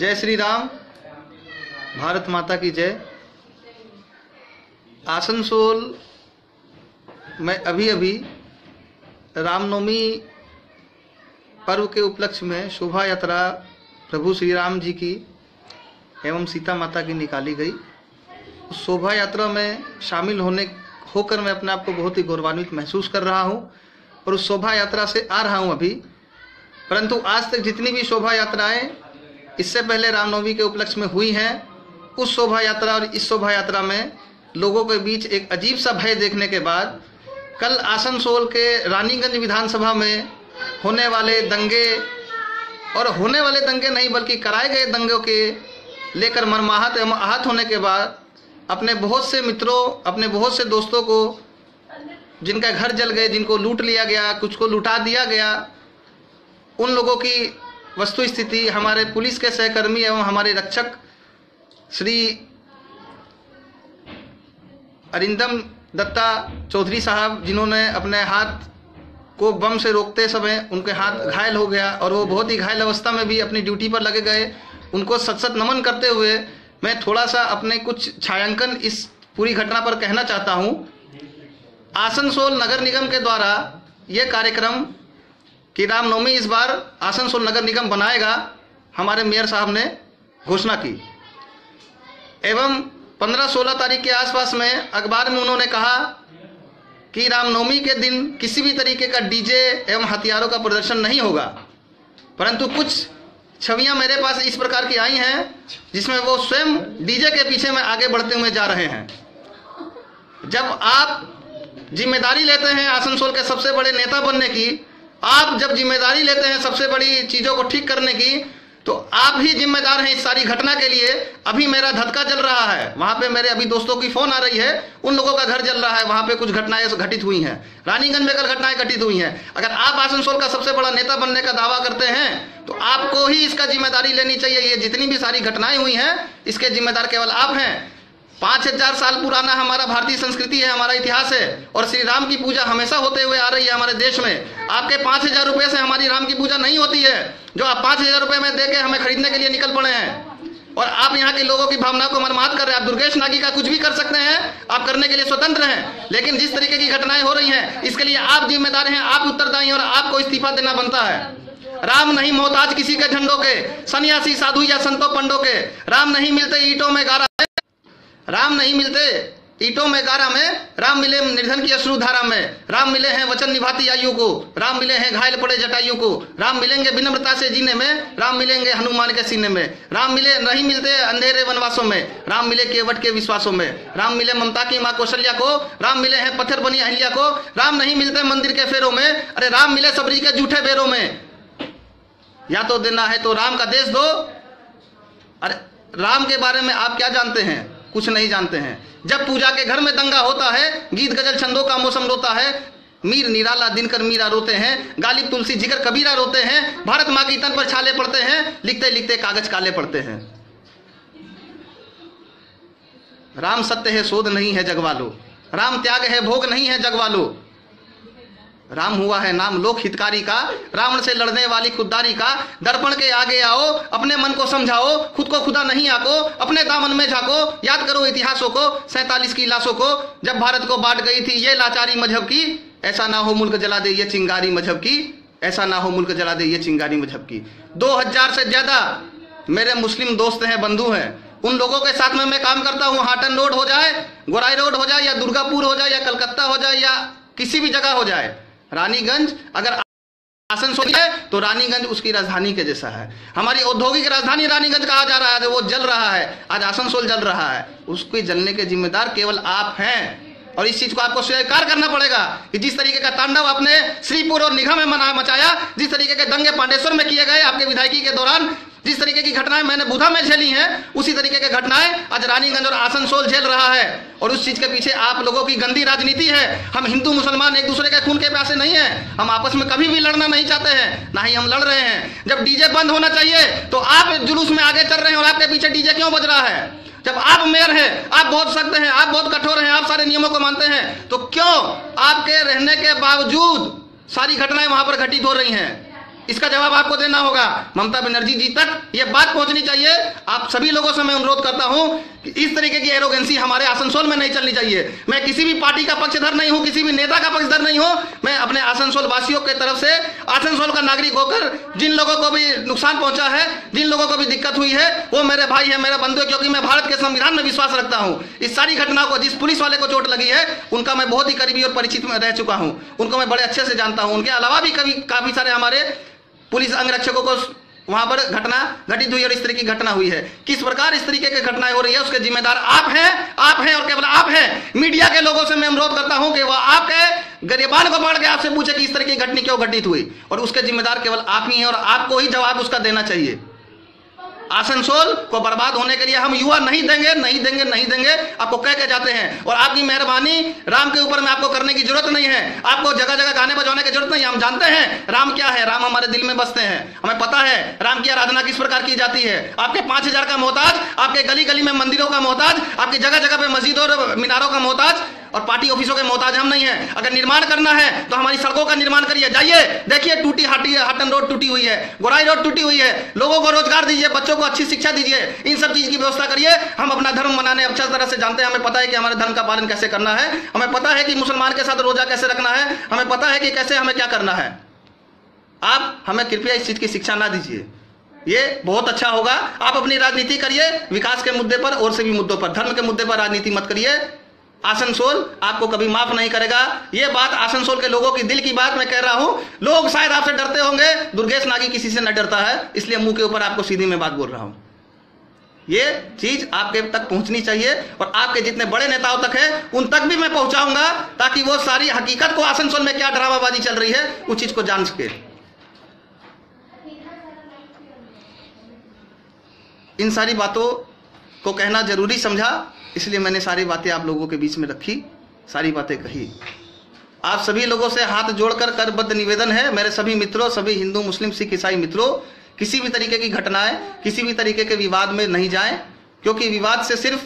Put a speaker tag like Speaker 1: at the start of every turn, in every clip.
Speaker 1: जय श्री राम, भारत माता की जय। आसनसोल में अभी रामनवमी पर्व के उपलक्ष्य में शोभा यात्रा प्रभु श्री राम जी की एवं सीता माता की निकाली गई। उस शोभा यात्रा में शामिल होकर मैं अपने आप को बहुत ही गौरवान्वित महसूस कर रहा हूं और उस शोभा यात्रा से आ रहा हूं अभी। परंतु आज तक जितनी भी शोभा यात्राएं इससे पहले रामनवमी के उपलक्ष्य में हुई हैं, उस शोभा यात्रा और इस शोभा यात्रा में लोगों के बीच एक अजीब सा भय देखने के बाद कल आसनसोल के रानीगंज विधानसभा में होने वाले दंगे, और होने वाले दंगे नहीं बल्कि कराए गए दंगों के लेकर मर्माहत एवं आहत होने के बाद अपने बहुत से मित्रों, अपने बहुत से दोस्तों को जिनका घर जल गए, जिनको लूट लिया गया, कुछ को लुटा दिया गया, उन लोगों की वस्तु स्थिति हमारे पुलिस के सहकर्मी एवं हमारे रक्षक श्री अरिंदम दत्ता चौधरी साहब, जिन्होंने अपने हाथ को बम से रोकते समय उनके हाथ घायल हो गया और वो बहुत ही घायल अवस्था में भी अपनी ड्यूटी पर लगे गए, उनको सत सत नमन करते हुए मैं थोड़ा सा अपने कुछ छायांकन इस पूरी घटना पर कहना चाहता हूं। आसनसोल नगर निगम के द्वारा ये कार्यक्रम कि रामनवमी इस बार आसनसोल नगर निगम बनाएगा, हमारे मेयर साहब ने घोषणा की एवं 15-16 तारीख के आसपास में अखबार में उन्होंने कहा कि रामनवमी के दिन किसी भी तरीके का डीजे एवं हथियारों का प्रदर्शन नहीं होगा। परंतु कुछ छवियां मेरे पास इस प्रकार की आई हैं जिसमें वो स्वयं डीजे के पीछे में आगे बढ़ते हुए जा रहे हैं। जब आप जिम्मेदारी लेते हैं आसनसोल के सबसे बड़े नेता बनने की, आप जब जिम्मेदारी लेते हैं सबसे बड़ी चीजों को ठीक करने की, तो आप ही जिम्मेदार हैं इस सारी घटना के लिए। अभी मेरा धक्का जल रहा है, वहां पे मेरे अभी दोस्तों की फोन आ रही है, उन लोगों का घर जल रहा है, वहां पे कुछ घटनाएं घटित हुई हैं, रानीगंज में कल घटनाएं घटित हुई हैं। अगर आप आसनसोल का सबसे बड़ा नेता बनने का दावा करते हैं तो आपको ही इसका जिम्मेदारी लेनी चाहिए। ये जितनी भी सारी घटनाएं हुई हैं इसके जिम्मेदार केवल आप हैं। 5000 साल पुराना हमारा भारतीय संस्कृति है, हमारा इतिहास है और श्री राम की पूजा हमेशा होते हुए आ रही है हमारे देश में। आपके 5000 रुपए से हमारी राम की पूजा नहीं होती है, जो आप 5000 रुपए में देके हमें खरीदने के लिए निकल पड़े हैं। और आप यहाँ के लोगों की भावना को मर्माहत कर रहे हैं। आप दुर्गेश नागी का कुछ भी कर सकते हैं, आप करने के लिए स्वतंत्र हैं, लेकिन जिस तरीके की घटनाएं हो रही हैं इसके लिए आप जिम्मेदार हैं, आप उत्तरदायी हैं और आपको इस्तीफा देना बनता है। राम नहीं मोहताज किसी के झंडों के, सन्यासी साधु या संतों पंडों के। राम नहीं मिलते ईंटों में गारा में, राम नहीं मिलते ईंटों में गारा में, राम मिले निर्धन की अश्रुधारा में। राम मिले हैं वचन निभाती आयु को, राम मिले हैं घायल पड़े जटायु को। राम मिलेंगे विनम्रता से जीने में, राम मिलेंगे हनुमान के सीने में। राम मिले नहीं मिलते अंधेरे वनवासों में, राम मिले केवट के विश्वासों में। राम मिले ममता की माँ कौशल्या को, राम मिले हैं पत्थर बनी अहिल्या को। राम नहीं मिलते मंदिर के फेरों में, अरे राम मिले सबरी के जूठे बेरों में। या तो देना है तो राम का देश दो। अरे राम के बारे में आप क्या जानते हैं? कुछ नहीं जानते हैं। जब पूजा के घर में दंगा होता है, गीत गजल छंदों का मौसम रोता है, मीर निराला दिनकर मीरा रोते हैं, गालिब तुलसी जिगर कबीरा रोते हैं, भारत माँ की तन पर छाले पड़ते हैं, लिखते लिखते कागज काले पड़ते हैं। राम सत्य है शोध नहीं है जगवालो, राम त्याग है भोग नहीं है जगवालो। राम हुआ है नाम लोक हितकारी का, रावण से लड़ने वाली खुददारी का। दर्पण के आगे आओ, अपने मन को समझाओ, खुद को खुदा नहीं आको, अपने दामन में झाको, याद करो इतिहासों को, 47 की लाशों को, जब भारत को बांट गई थी ये लाचारी मजहब की। ऐसा ना हो मुल्क जला दे ये चिंगारी मजहब की, ऐसा ना हो मुल्क जला दे ये चिंगारी मजहब की। 2000 से ज्यादा मेरे मुस्लिम दोस्त हैं, बंधु हैं, उन लोगों के साथ में मैं काम करता हूँ। हाटन रोड हो जाए, गोराई रोड हो जाए, या दुर्गापुर हो जाए, या कलकत्ता हो जाए, या किसी भी जगह हो जाए, रानीगंज अगर आसनसोल है तो रानीगंज उसकी राजधानी के जैसा है। हमारी औद्योगिक राजधानी रानीगंज कहा जा रहा है, वो जल रहा है, आज आसनसोल जल रहा है। उसके जलने के जिम्मेदार केवल आप हैं और इस चीज को आपको स्वीकार करना पड़ेगा कि जिस तरीके का तांडव आपने श्रीपुर और निगम में मचाया, जिस तरीके के दंगे पांडेश्वर में किए गए आपके विधायकी के दौरान, जिस तरीके की घटनाएं मैंने बुधा में झेली हैं, उसी तरीके की घटनाएं आज रानीगंज और आसनसोल झेल रहा है। और उस चीज के पीछे आप लोगों की गंदी राजनीति है। हम हिंदू मुसलमान एक दूसरे के खून के प्यासे नहीं हैं, हम आपस में कभी भी लड़ना नहीं चाहते हैं, ना ही हम लड़ रहे हैं। जब डीजे बंद होना चाहिए तो आप जुलूस में आगे चल रहे हैं और आपके पीछे डीजे क्यों बज रहा है? जब आप मेयर हैं, आप बहुत सख्त हैं, आप बहुत कठोर हैं, आप सारे नियमों को मानते हैं, तो क्यों आपके रहने के बावजूद सारी घटनाएं वहां पर घटित हो रही हैं? इसका जवाब आपको देना होगा। ममता बनर्जी जी तक ये बात पहुंचनी चाहिए। आप सभी लोगों से मैं अनुरोध करता हूं कि इस तरीके की एरोगेंसी हमारे आसनसोल में नहीं चलनी चाहिए। मैं किसी भी पार्टी का पक्षधर नहीं हूं, किसी भी नेता का पक्षधर नहीं हूं। मैं अपने आसनसोल वासियों की तरफ से, आसनसोल का नागरिक होकर जिन लोगों को भी नुकसान पहुंचा है, जिन लोगों को भी दिक्कत हुई है, वो मेरे भाई है, मेरा बंधु है, क्योंकि मैं भारत के संविधान में विश्वास रखता हूं। इस सारी घटनाओं को, जिस पुलिस वाले को चोट लगी है, उनका मैं बहुत ही करीबी और परिचित में रह चुका हूं, उनको मैं बड़े अच्छे से जानता हूं। उनके अलावा भी काफी सारे हमारे पुलिस अंगरक्षकों को वहां पर घटना घटित हुई और इस तरह की घटना हुई है। किस प्रकार इस तरीके की घटनाएं हो रही है, उसके जिम्मेदार आप हैं और केवल आप हैं। मीडिया के लोगों से मैं अनुरोध करता हूं कि वह आपके गरिबान को पकड़ के आपसे पूछे कि इस तरह की घटना क्यों घटित हुई, और उसके जिम्मेदार केवल आप ही हैं और आपको ही जवाब उसका देना चाहिए। आसनसोल को बर्बाद होने के लिए हम युवा नहीं देंगे, नहीं देंगे, नहीं देंगे, आपको कह के जाते हैं। और आपकी मेहरबानी राम के ऊपर में आपको करने की जरूरत नहीं है, आपको जगह जगह गाने बजाने की जरूरत नहीं है। हम जानते हैं राम क्या है, राम हमारे दिल में बसते हैं, हमें पता है राम की आराधना किस प्रकार की जाती है। आपके 5000 का मोहताज, आपके गली गली में मंदिरों का मोहताज, आपकी जगह जगह पे मस्जिदों और मीनारों का मोहताज और पार्टी ऑफिसों के मोहताज हम नहीं है। अगर निर्माण करना है तो हमारी सड़कों का निर्माण करिए। जाइए देखिए, टूटी हाटन रोड टूटी हुई है, गोराई रोड टूटी हुई है। लोगों को रोजगार दीजिए, बच्चों को अच्छी शिक्षा दीजिए, इन सब चीज की व्यवस्था करिए। हम अपना धर्म मनाने अच्छी तरह से जानते हैं, हमें पता है कि हमारे धर्म का पालन कैसे करना है, हमें पता है कि मुसलमान के साथ रोजा कैसे रखना है, हमें पता है कि कैसे हमें क्या करना है। आप हमें कृपया इस चीज की शिक्षा ना दीजिए, ये बहुत अच्छा होगा। आप अपनी राजनीति करिए विकास के मुद्दे पर और सभी मुद्दों पर, धर्म के मुद्दे पर राजनीति मत करिए। आसनसोल आपको कभी माफ नहीं करेगा। ये बात आसनसोल के लोगों की दिल की बात मैं कह रहा हूं। लोग शायद आपसे डरते होंगे, दुर्गेश नागी किसी से न डरता है, इसलिए मुंह के ऊपर आपको सीधी में बात बोल रहा हूं। ये चीज आपके तक पहुंचनी चाहिए और आपके जितने बड़े नेताओं तक है उन तक भी मैं पहुंचाऊंगा, ताकि वो सारी हकीकत को, आसनसोल में क्या ड्रामाबाजी चल रही है, उस चीज को जान सके। इन सारी बातों को कहना जरूरी समझा, इसलिए मैंने सारी बातें आप लोगों के बीच में रखी, सारी बातें कही। आप सभी लोगों से हाथ जोड़कर करबद्ध निवेदन है, मेरे सभी मित्रों, सभी हिंदू मुस्लिम सिख ईसाई मित्रों, किसी भी तरीके की घटनाएं, किसी भी तरीके के विवाद में नहीं जाएं, क्योंकि विवाद से सिर्फ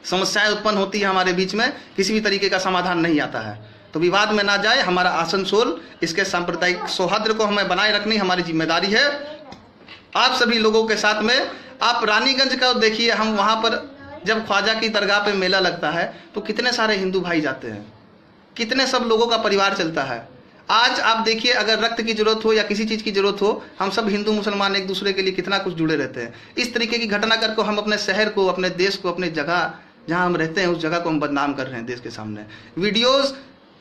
Speaker 1: समस्याएं उत्पन्न होती है हमारे बीच में, किसी भी तरीके का समाधान नहीं आता है। तो विवाद में ना जाए। हमारा आसनसोल, इसके सांप्रदायिक सौहार्द को हमें बनाए रखनी हमारी जिम्मेदारी है। आप सभी लोगों के साथ में, आप रानीगंज का देखिए, हम वहां पर जब ख्वाजा की दरगाह पे मेला लगता है तो कितने सारे हिंदू भाई जाते हैं, कितने सब लोगों का परिवार चलता है। आज आप देखिए, अगर रक्त की जरूरत हो या किसी चीज की जरूरत हो, हम सब हिंदू मुसलमान एक दूसरे के लिए कितना कुछ जुड़े रहते हैं। इस तरीके की घटना करके हम अपने शहर को, अपने देश को, अपने जगह जहां हम रहते हैं उस जगह को हम बदनाम कर रहे हैं देश के सामने। वीडियोज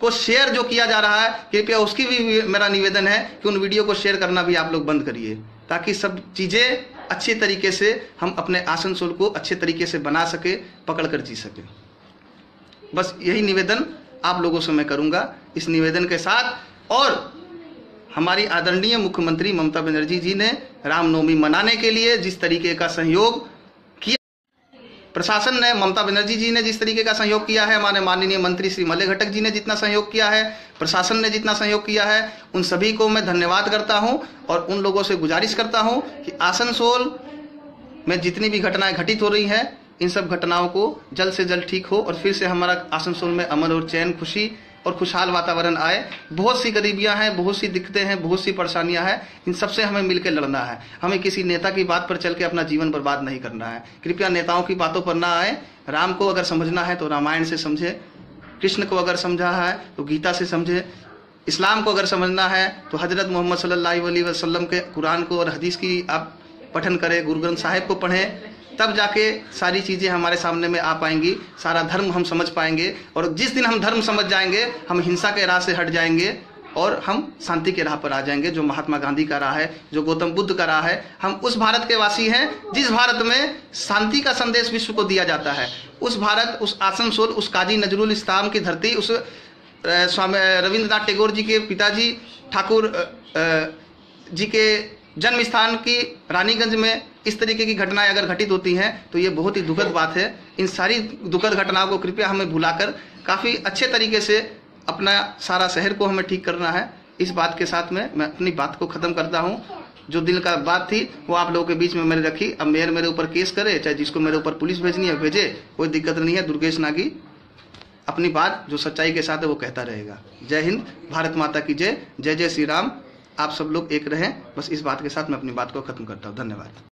Speaker 1: को शेयर जो किया जा रहा है, कृपया उसकी भी मेरा निवेदन है कि उन वीडियो को शेयर करना भी आप लोग बंद करिए, ताकि सब चीजें अच्छे तरीके से हम अपने आसनसोल को अच्छे तरीके से बना सके, पकड़ कर जी सके। बस यही निवेदन आप लोगों से मैं करूंगा। इस निवेदन के साथ, और हमारी आदरणीय मुख्यमंत्री ममता बनर्जी जी ने रामनवमी मनाने के लिए जिस तरीके का सहयोग किया, प्रशासन ने, ममता बनर्जी जी ने जिस तरीके का सहयोग किया है, हमारे माननीय मंत्री श्री मल्ले घटक जी ने जितना सहयोग किया है, प्रशासन ने जितना सहयोग किया है, उन सभी को मैं धन्यवाद करता हूं और उन लोगों से गुजारिश करता हूं कि आसनसोल में जितनी भी घटनाएं घटित हो रही हैं, इन सब घटनाओं को जल्द से जल्द ठीक हो और फिर से हमारा आसनसोल में अमन और चैन, खुशी और खुशहाल वातावरण आए। बहुत सी गरीबियां हैं, बहुत सी दिक्कतें हैं, बहुत सी परेशानियां हैं, इन सबसे हमें मिलकर लड़ना है। हमें किसी नेता की बात पर चल के अपना जीवन बर्बाद नहीं करना है। कृपया नेताओं की बातों पर ना आए। राम को अगर समझना है तो रामायण से समझे, कृष्ण को अगर समझा है तो गीता से समझे, इस्लाम को अगर समझना है तो हजरत मोहम्मद सल्लल्लाहु अलैहि वसल्लम के कुरान को और हदीस की आप पठन करें, गुरु ग्रंथ साहिब को पढ़ें, तब जाके सारी चीज़ें हमारे सामने में आ पाएंगी, सारा धर्म हम समझ पाएंगे। और जिस दिन हम धर्म समझ जाएंगे, हम हिंसा के राह से हट जाएंगे और हम शांति के राह पर आ जाएंगे, जो महात्मा गांधी का राह है, जो गौतम बुद्ध का राह है। हम उस भारत के वासी हैं जिस भारत में शांति का संदेश विश्व को दिया जाता है। उस भारत, उस आसनसोल, उस काजी नजरुल इस्लाम की धरती, उस स्वामी रविंद्रनाथ टैगोर जी के पिताजी ठाकुर जी के जन्म स्थान की रानीगंज में इस तरीके की घटनाएं अगर घटित होती हैं तो ये बहुत ही दुखद बात है। इन सारी दुखद घटनाओं को कृपया हमें भुलाकर काफ़ी अच्छे तरीके से अपना सारा शहर को हमें ठीक करना है। इस बात के साथ में मैं अपनी बात को ख़त्म करता हूँ। जो दिल का बात थी वो आप लोगों के बीच में मैंने रखी। अब मेयर मेरे ऊपर केस करे, चाहे जिसको मेरे ऊपर पुलिस भेजनी है भेजे, कोई दिक्कत नहीं है। दुर्गेश नागी अपनी बात जो सच्चाई के साथ है वो कहता रहेगा। जय हिंद, भारत माता की जय, जय जय श्री राम। आप सब लोग एक रहें। बस इस बात के साथ मैं अपनी बात को खत्म करता हूँ। धन्यवाद।